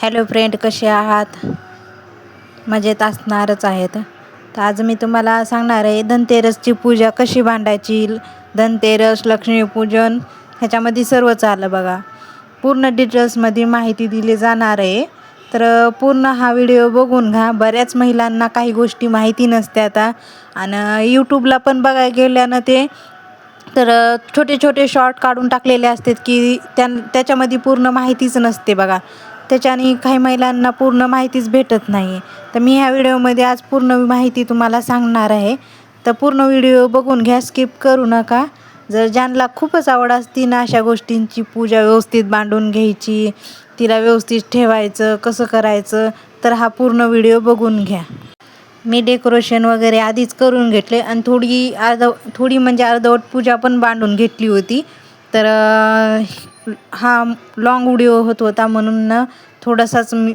Hello friend, कसे आहात? मजेत असणारच आहेत. तर आज मी तुम्हाला सांगणार आहे धनतेरसची पूजा कशी मांडायची. धनतेरस, लक्ष्मीपूजन ह्याच्यामध्ये सर्वच आलं बघा. पूर्ण डिटेल्समध्ये माहिती दिली जाणार आहे. तर पूर्ण हा व्हिडिओ बघून घ्या. बऱ्याच महिलांना काही गोष्टी माहिती नसतात आणि यूट्यूबला पण बघायला गेल्यानं ते तर छोटे छोटे शॉर्ट काढून टाकलेले असतात की त्याच्यामध्ये पूर्ण माहितीच नसते बघा. त्याच्याने काही महिलांना पूर्ण माहितीच भेटत नाही. तर मी ह्या व्हिडिओमध्ये आज पूर्ण माहिती तुम्हाला सांगणार आहे. तर पूर्ण व्हिडिओ बघून घ्या, स्किप करू नका. जर ज्यांना खूपच आवड असती ना अशा गोष्टींची, पूजा व्यवस्थित मांडून घ्यायची, तिला व्यवस्थित ठेवायचं, कसं करायचं, तर हा पूर्ण व्हिडिओ बघून घ्या. मी डेकोरेशन वगैरे आधीच करून घेतले आणि थोडी म्हणजे अर्धवट पूजा पण बांधून घेतली होती. तर हा लॉंग व्हिडिओ होता म्हणून थोडासाच मी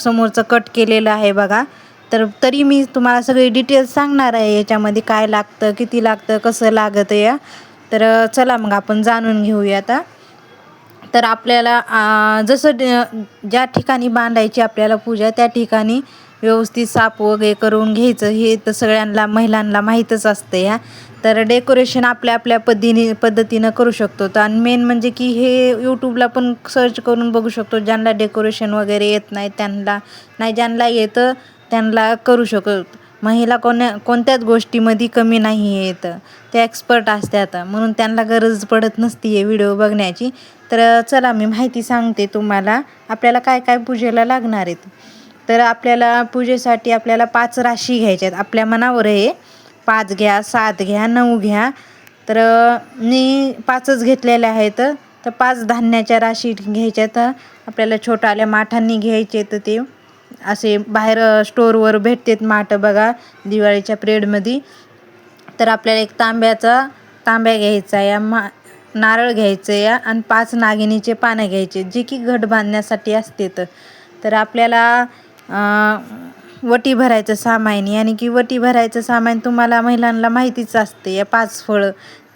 समोरचं कट केलेलं आहे बघा. तर तरी मी तुम्हाला सगळे डिटेल्स सांगणार आहे याच्यामध्ये काय लागतं, किती लागतं, कसं लागतं या. तर चला मग आपण जाणून घेऊया आता. तर आपल्याला ज्या ठिकाणी बांधायची आपल्याला पूजा त्या ठिकाणी व्यवस्थित साफ वगैरे करून घ्यायचं. हे तर सगळ्यांना महिलांना माहीतच असतं या. तर डेकोरेशन आपल्या आपल्या पद्धतीनं करू शकतो. तर आणि मेन म्हणजे की हे यूट्यूबला पण सर्च करून बघू शकतो. ज्यांना डेकोरेशन वगैरे येत नाही त्यांना, नाही ज्यांना येतं त्यांना करू शकतो. महिला कोणत्याच गोष्टीमध्ये कमी नाही येतं, ते एक्सपर्ट असतात म्हणून त्यांना गरज पडत नसते हे व्हिडिओ बघण्याची. तर चला मी माहिती सांगते तुम्हाला आपल्याला काय काय पूजेला लागणार आहेत. तर आपल्याला पूजेसाठी आपल्याला 5 राशी घ्यायच्या आहेत. आपल्या मनावर आहे, 5 घ्या, 7 घ्या, 9 घ्या. तर मी 5च घेतलेल्या आहेत. तर 5 धान्याच्या राशी घ्यायच्यात. आपल्याला छोट्याल्या माठांनी घ्यायचे. तर ते असे बाहेर स्टोअरवर भेटतात माठ बघा, दिवाळीच्या पिरियडमध्ये. तर आपल्याला एक तांब्या घ्यायचा या, नारळ घ्यायचं या आणि 5 नागिनीचे पानं घ्यायचे जे की घट बांधण्यासाठी असते. तर आपल्याला वटी भरायचं सामान, यानी की वटी भरायचं सामान तुम्हाला महिलांना माहितीच असते. या 5 फळं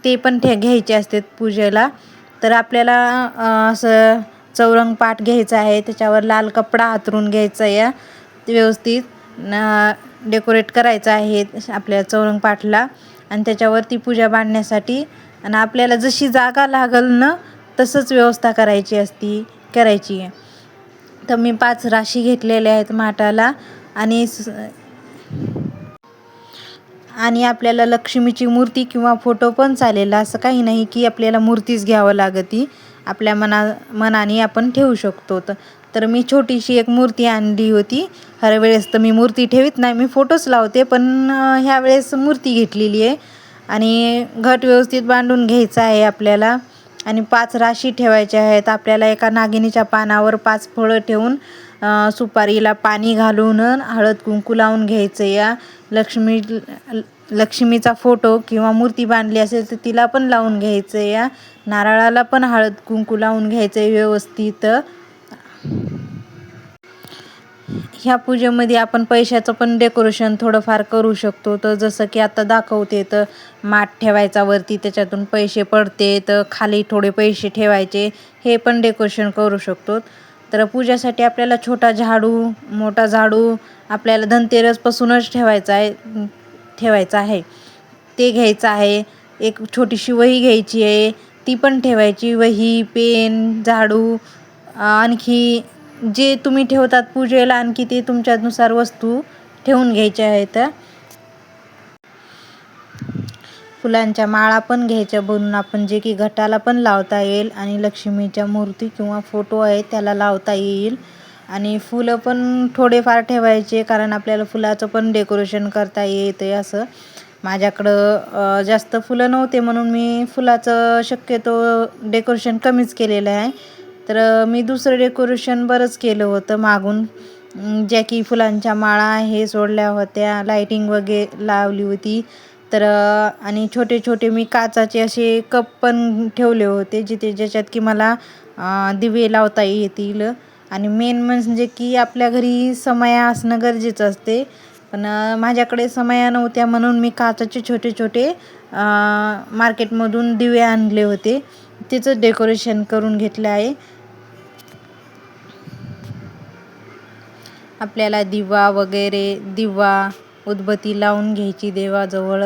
ते पण घ्यायचे असतात पूजेला. तर आपल्याला असं चौरंग पाट घ्यायचा आहे, त्याच्यावर लाल कपडा हातरून घ्यायचा या, व्यवस्थित डेकोरेट करायचं आहे आपल्या चौरंग पाटला आणि त्याच्यावरती पूजा बांधण्यासाठी. आणि आपल्याला जशी जागा लागल ना तसंच व्यवस्था करायची आहे. तर मी 5 राशी घेतलेल्या आहेत माठाला. आणि आपल्याला लक्ष्मीची मूर्ती किंवा फोटो पण चालेल, असं काही नाही की आपल्याला मूर्तीच घ्यावं लागती. आपल्या मनाने आपण ठेवू शकतो. तर मी छोटीशी एक मूर्ती आणली होती. हर वेळेस तर मी मूर्ती ठेवीत नाही, मी फोटोच लावते, पण ह्या वेळेस मूर्ती घेतलेली आहे. आणि घट व्यवस्थित बांधून घ्यायचा आहे आपल्याला. आणि 5 राशी ठेवायच्या आहेत. आपल्याला एका नागिनीच्या पानावर 5 फळं ठेवून सुपारीला पाणी घालून हळद कुंकू लावून घ्यायचं या. लक्ष्मीचा फोटो किंवा मूर्ती बांधली असेल तर तिला पण लावून घ्यायचं या. नारळाला पण हळद कुंकू लावून घ्यायचं व्यवस्थित. ह्या पूजेमध्ये आपण पैशाचं पण डेकोरेशन थोडंफार करू शकतो. तर जसं की आता दाखवते, तर माठ ठेवायचा वरती, त्याच्यातून पैसे पडते, तर खाली थोडे पैसे ठेवायचे, हे पण डेकोरेशन करू शकतो. तर पूजासाठी आपल्याला छोटा झाडू, मोठा झाडू आपल्याला धनतेरसपासूनच ठेवायचा आहे ते घ्यायचं आहे. एक छोटीशी वही घ्यायची आहे, ती पण ठेवायची. वही, पेन, झाडू, आणखी जे तुम्ही ठेवतात पूजेला आणखी ते तुमच्यानुसार वस्तू ठेवून घ्यायच्या आहेत. फुलांच्या माळा पण घ्यायच्या बनवून आपण, जे की घटाला पण लावता येईल आणि लक्ष्मीच्या मूर्ती किंवा फोटो आहे त्याला लावता येईल. आणि फुलं पण थोडेफार ठेवायचे, कारण आपल्याला फुलाचं पण डेकोरेशन करता येते. असं माझ्याकडं जास्त फुलं नव्हते म्हणून मी फुलाचं शक्यतो डेकोरेशन कमीच केलेलं आहे. तर मी दुसरं डेकोरेशन बरंच केलं होतं मागून, ज्या की फुलांच्या माळा हे सोडल्या होत्या, लाईटिंग वगैरे लावली होती. तर आणि छोटे छोटे मी काचाचे असे कप पण ठेवले होते, ज्याच्यात की मला दिवे लावता येतील. आणि मेन म्हणजे की आपल्या घरी समया असणं गरजेचं असते, पण माझ्याकडे समया नव्हत्या म्हणून मी काचाचे छोटे छोटे मार्केटमधून दिवे आणले होते, तिचं डेकोरेशन करून घेतलं आहे. आपल्याला दिवा उदबत्ती लावून घ्यायची देवाजवळ,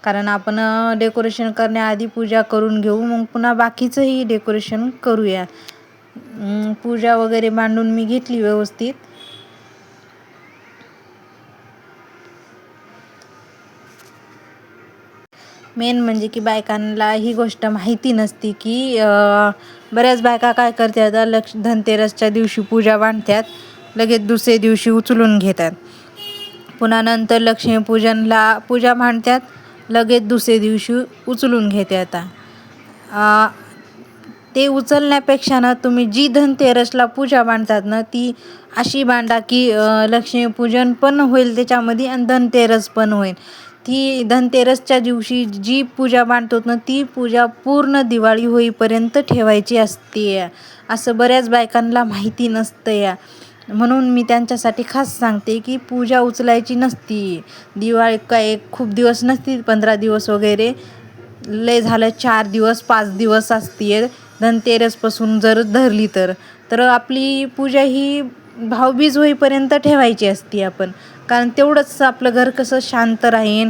कारण आपण डेकोरेशन करण्याआधी पूजा करून घेऊ, मग पुन्हा बाकीचंही डेकोरेशन करूया. पूजा वगैरे मांडून मी घेतली व्यवस्थित. मेन म्हणजे की बायकांना ही गोष्ट माहिती नसती की बऱ्याच बायका काय करतात, धनतेरसच्या दिवशी पूजा मांडतात, लगेच दुसऱ्या दिवशी उचलून घेतात. पुन्हा नंतर लक्ष्मीपूजनला पूजा मांडतात, लगेच दुसऱ्या दिवशी उचलून घेतात. ते उचलण्यापेक्षा ना तुम्ही जी धनतेरसला पूजा मांडतात ना ती अशी मांडा की लक्ष्मीपूजन पण होईल त्याच्यामध्ये आणि धनतेरस पण होईल. ती धनतेरसच्या दिवशी जी पूजा मांडतो ना ती पूजा पूर्ण दिवाळी होईपर्यंत ठेवायची असते. असं बऱ्याच बायकांना माहिती नसतं या, म्हणून मी त्यांच्यासाठी खास सांगते की पूजा उचलायची नसती. दिवाळी काय खूप दिवस नसती, 15 दिवस वगैरे, लय झालं 4 दिवस 5 दिवस असते धनतेरसपासून जर धरली तर आपली पूजा ही भाऊबीज होईपर्यंत ठेवायची असते आपण. कारण तेवढंच आपलं घर कसं शांत राहीन,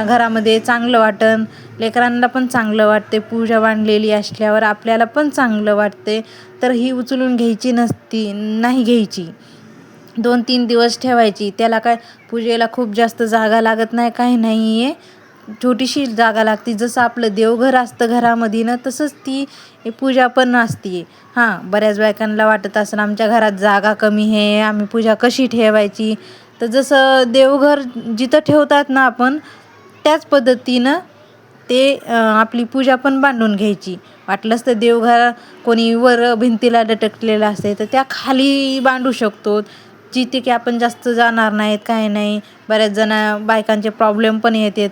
घरामध्ये चांगलं वाटन, लेकरांना पण चांगलं वाटते, पूजा मांडलेली असल्यावर आपल्याला पण चांगलं वाटते. तर ही उचलून घ्यायची नसती, नाही घ्यायची, 2-3 दिवस ठेवायची. त्याला काय पूजेला खूप जास्त जागा लागत नाही, काही नाही आहे, छोटीशी जागा लागते. जसं आपलं देवघर असतं घरामध्ये ना तसंच ती पूजा पण असते. बऱ्याच बायकांना वाटत असेल आमच्या घरात जागा कमी आहे, आम्ही पूजा कशी ठेवायची. तर जसं देवघर जिथं ठेवतात ना आपण त्याच पद्धतीनं ते आपली पूजा पण बांधून घ्यायची. वाटलंच तर देवघर कोणी वर भिंतीला लटकलेलं असते तर त्या खाली बांधू शकतो, जिथे की आपण जास्त जाणार नाहीत, काय नाही. बऱ्याच बायकांचे प्रॉब्लेम पण येते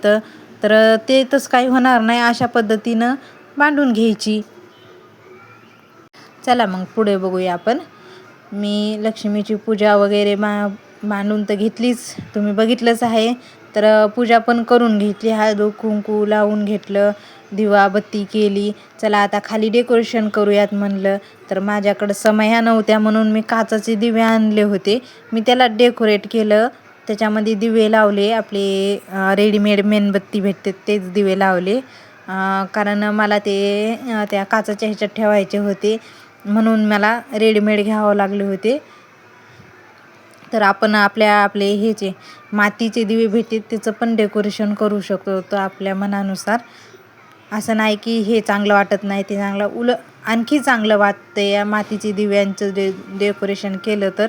तर ते तसं काही होणार नाही, अशा पद्धतीनं बांधून घ्यायची. चला मग पुढे बघूया आपण. मी लक्ष्मीची पूजा वगैरे मांडून तर घेतलीच, तुम्ही बघितलंच आहे. तर पूजा पण करून घेतली, हळद कुंकू लावून घेतलं, दिवाबत्ती केली. चला आता खाली डेकोरेशन करूयात म्हणलं. तर माझ्याकडं समया नव्हत्या म्हणून मी काचेचे दिवे आणले होते, मी त्याला डेकोरेट केलं. त्याच्यामध्ये दिवे लावले, आपले रेडीमेड मेणबत्ती भेटते तेच दिवे लावले. कारण मला ते त्या काचेच्या ह्याच्यात ठेवायचे होते, म्हणून मला रेडीमेड घ्यावं लागले होते. तर आपण आपले ह्याचे मातीचे दिवे भेटते त्याचं पण डेकोरेशन करू शकतो तर आपल्या मनानुसार. असं नाही की हे चांगलं वाटत नाही ते चांगलं, आणखी चांगलं वाटतं या मातीचे दिव्यांचं डेकोरेशन केलं तर.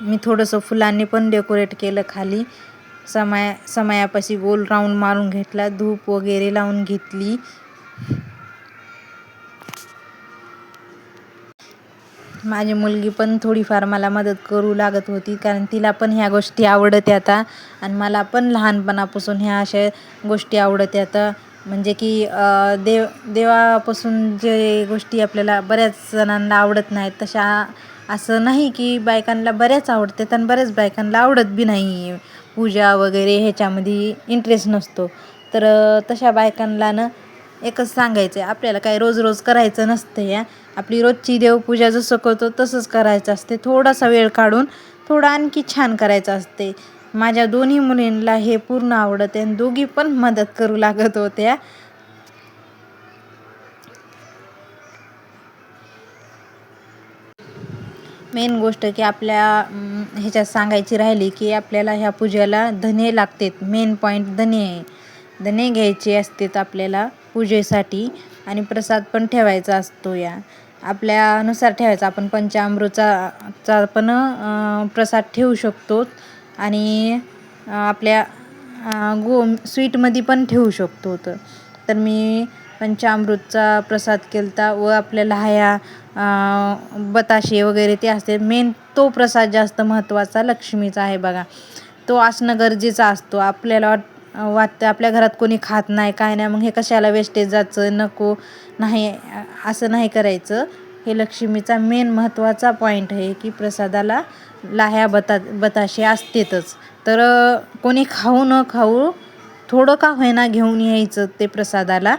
मी थोडंसं फुलांनी पण डेकोरेट केलं खाली. समयापाशी गोल राऊंड मारून घेतला, धूप वगैरे लावून घेतली. माझी मुलगी पण थोडीफार मला मदत करू लागत होती, कारण तिला पण ह्या गोष्टी आवडत्या आणि मला पण लहानपणापासून ह्या अशा गोष्टी आवडत्या. म्हणजे की देवापासून जे गोष्टी आपल्याला बऱ्याच जणांना आवडत नाहीत तशा, असं नाही की बायकांना बऱ्याच आवडतात आणि बऱ्याच बायकांना आवडत बी नाही, पूजा वगैरे ह्याच्यामध्ये इंटरेस्ट नसतो. तर तशा बायकांना ना एकच सांगायचं आहे, आपल्याला काय रोज रोज करायचं नसतं या. आपली रोजची देवपूजा जसं करतो तसंच करायचं असते, थोडासा वेळ काढून थोडं आणखी छान करायचं असते. माझ्या दोन्ही मुलींना हे पूर्ण आवडते आणि दोघी पण मदत करू लागत होत्या. मेन गोष्ट की आपल्या ह्याच्यात सांगायची राहिली की आपल्याला ह्या पूजेला धने लागतात. मेन पॉईंट धने घ्यायचे असतात आपल्याला पूजेसाठी, आणि प्रसाद पण ठेवायचा असतो या आपल्यानुसार ठेवायचा. आपण पंचामृताचा पण प्रसाद ठेवू शकतो आणि आपल्या स्वीटमध्ये पण ठेवू शकतो. तर मी पंचामृतचा प्रसाद केलता व आपल्याला ह्या बताशे वगैरे ते असते. मेन तो प्रसाद जास्त महत्त्वाचा लक्ष्मीचा आहे बघा, तो असणं गरजेचा असतो. आपल्याला वाटतं आपल्या घरात कोणी खात नाही काय नाही, मग हे कशाला वेस्टेज जायचं, नको नाही, असं नाही करायचं. हे लक्ष्मीचा मेन महत्त्वाचा पॉईंट आहे की प्रसादाला लाह्या बताशे असतेतच. तर कोणी खाऊ न खाऊ थोडं का होईना घेऊन यायचं ते प्रसादाला,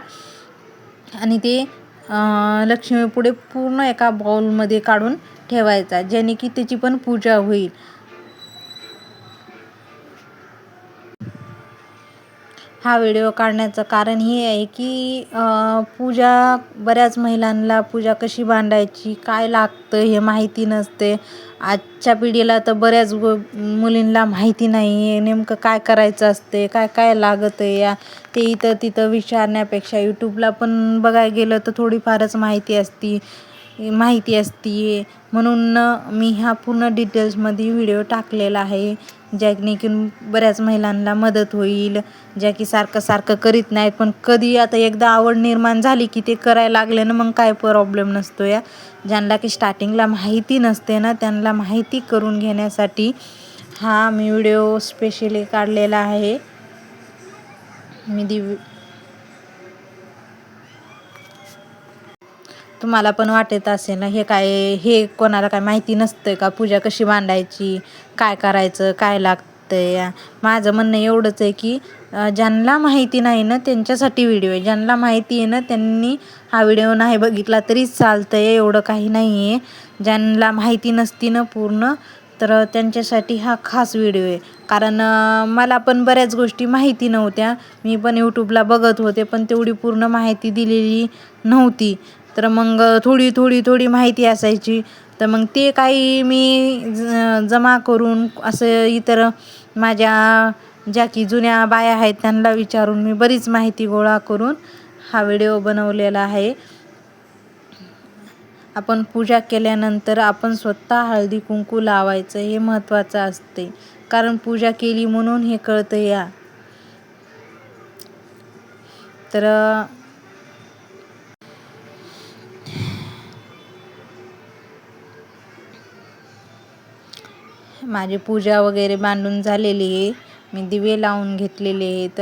आणि ते लक्ष्मीपुढे पूर्ण एका बाउलमध्ये काढून ठेवायचा, ज्याने की त्याची पण पूजा होईल. हा व्हिडिओ काढण्याचं कारण हे आहे की पूजा, बऱ्याच महिलांना पूजा कशी मांडायची, काय लागतं हे माहिती नसते. आजच्या पिढीला तर बऱ्याच मुलींना माहिती नाही आहे नेमकं काय करायचं असते, काय काय लागतं या ते इथं तिथं विचारण्यापेक्षा यूट्यूबला पण बघायला गेलं तर थोडीफारच माहिती असते. म्हणून मी ह्या पूर्ण डिटेल्समध्ये व्हिडिओ टाकलेला आहे, ज्याने की बऱ्याच महिलांना मदत होईल, ज्या की सारखं करीत नाहीत, पण कधी आता एकदा आवड निर्माण झाली की ते करायला लागले ना, मग काय प्रॉब्लेम नसतो या. ज्यांना की स्टार्टिंगला माहिती नसते ना, त्यांना माहिती करून घेण्यासाठी हा मी व्हिडिओ स्पेशली काढलेला आहे. तुम्हाला पण वाटत असेल ना, हे कोणाला काय माहिती नसतं का, पूजा कशी मांडायची, काय करायचं, काय लागतं. माझं म्हणणं एवढंच आहे की ज्यांना माहिती नाही ना त्यांच्यासाठी व्हिडिओ आहे. ज्यांना माहिती आहे ना त्यांनी हा व्हिडिओ नाही बघितला तरी चालतं आहे, एवढं काही नाही आहे. ज्यांना माहिती नसती ना पूर्ण, तर त्यांच्यासाठी हा खास व्हिडिओ आहे. कारण मला पण बऱ्याच गोष्टी माहिती नव्हत्या. मी पण यूट्यूबला बघत होते, पण तेवढी पूर्ण माहिती दिलेली नव्हती. तर मग थोडी माहिती असायची, तर मग ते काही मी जमा करून असं इतर माझ्या ज्या की जुन्या बाया आहेत त्यांना विचारून मी बरीच माहिती गोळा करून हा व्हिडिओ बनवलेला आहे. आपण पूजा केल्यानंतर आपण स्वतः हळदी कुंकू लावायचं, हे महत्त्वाचं असते. कारण पूजा केली म्हणून हे कळतं या. तर माझी पूजा वगैरे मांडून झालेली आहे. मी दिवे लावून घेतलेले आहेत.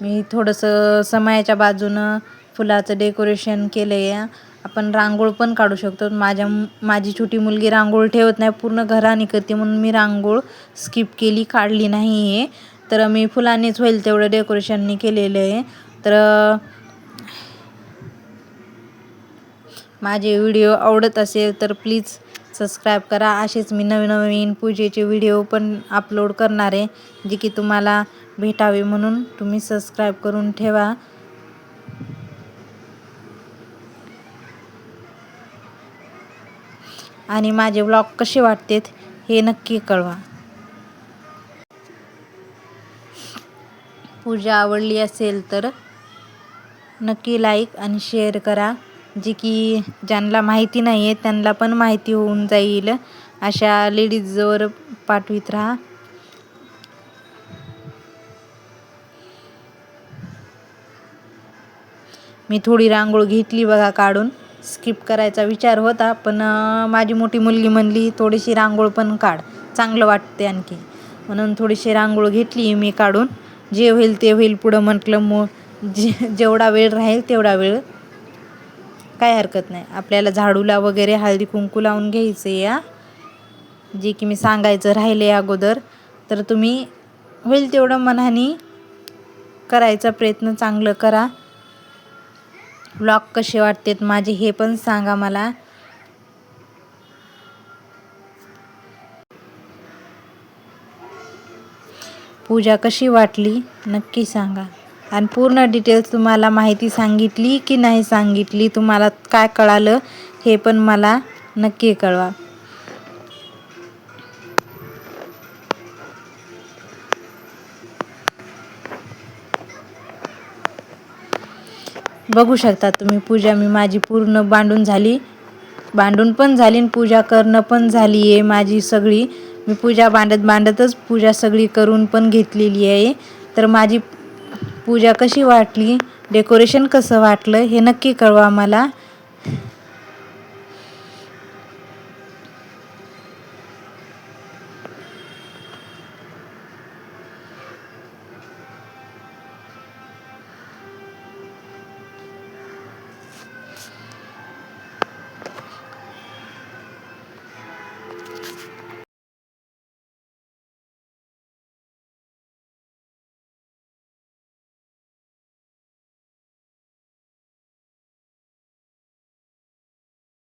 मी थोडंसं समयाच्या बाजूनं फुलाचं डेकोरेशन केलं आहे. आपण रांगोळ पण काढू शकतो. माझी छोटी मुलगी रांगोळ ठेवत नाही, पूर्ण घराने करते, म्हणून मी रांगोळ स्किप केली, काढली नाही आहे. तर मी फुलांनीच होईल तेवढं डेकोरेशननी केलेलं आहे. तर माझे व्हिडिओ आवडत असेल तर प्लीज सबस्क्राईब करा. असेच मी नवीन पूजेचे व्हिडिओ पण अपलोड करणार आहे, जे की तुम्हाला भेटावे, म्हणून तुम्ही सबस्क्राईब करून ठेवा. आणि माझे व्लॉग कसे वाटतात हे नक्की कळवा. पूजा आवडली असेल तर नक्की लाईक आणि शेअर करा, जे की ज्यांना माहिती नाही आहे त्यांना पण माहिती होऊन जाईल. अशा लेडीजवर पाठवित राहा. मी थोडी रांगोळ घेतली बघा काढून. स्किप करायचा विचार होता, पण माझी मोठी मुलगी म्हणली थोडीशी रांगोळ पण काढ, चांगलं वाटते आणखी, म्हणून थोडीशी रांगोळ घेतली मी काढून. जे होईल ते होईल पुढं म्हटलं, मग जेवढा वेळ राहील तेवढा वेळ, काय हरकत नाही. आपल्याला झाडूला वगैरे हळदी कुंकू लावून घ्यायचं या, जे की मी सांगायचं राहिले अगोदर. तर तुम्ही होईल तेवढं मनाने करायचा प्रयत्न चांगलं करा. व्लॉग कसे वाटतात माझे हे पण सांगा मला. पूजा कशी वाटली नक्की सांगा. आणि पूर्ण डिटेल्स तुम्हाला माहिती सांगितली की नाही सांगितली, तुम्हाला काय कळालं हे पण मला नक्की कळवा. बघू शकता तुम्ही, पूजा मी माझी पूर्ण बांधून पण झाली आणि पूजा करणं पण झाली आहे माझी सगळी. मी पूजा बांधतच पूजा सगळी करून पण घेतलेली आहे. तर माझी पूजा कशी वाटली, डेकोरेशन कसं वाटलं हे नक्की कळवा मला.